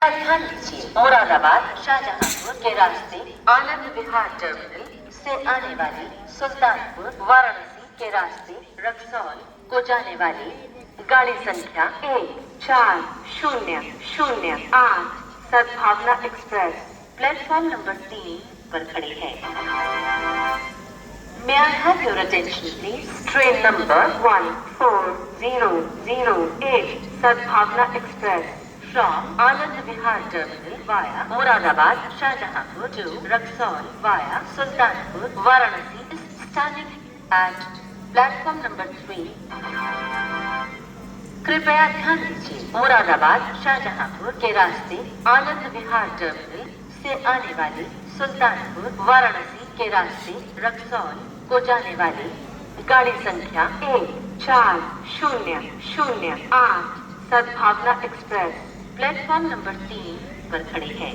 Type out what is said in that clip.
ध्यान दीजिए, मुरादाबाद शाहजहांपुर के रास्ते आनंद विहार टर्मिनल से आने वाली सुल्तानपुर वाराणसी के रास्ते रक्सौल को जाने वाली गाड़ी संख्या 140008 सद्भावना एक्सप्रेस प्लेटफॉर्म नंबर 3 पर खड़ी है। May I have your attention please? Train number 14008 Sadbhavna Express from Anand Vihar Terminal via Moradabad, Shahjahanpur to Raxaul via Sultanpur, Varanasi is standing at platform number 3. कृपया ध्यान दीजिए, मुरादाबाद शाहजहांपुर के रास्ते आनंद विहार टर्मिनल से आने वाली सुल्तानपुर वाराणसी के रास्ते रक्सौल को जाने वाली गाड़ी संख्या 140008 सद्भावना एक्सप्रेस प्लेटफॉर्म नंबर 3 पर खड़ी है।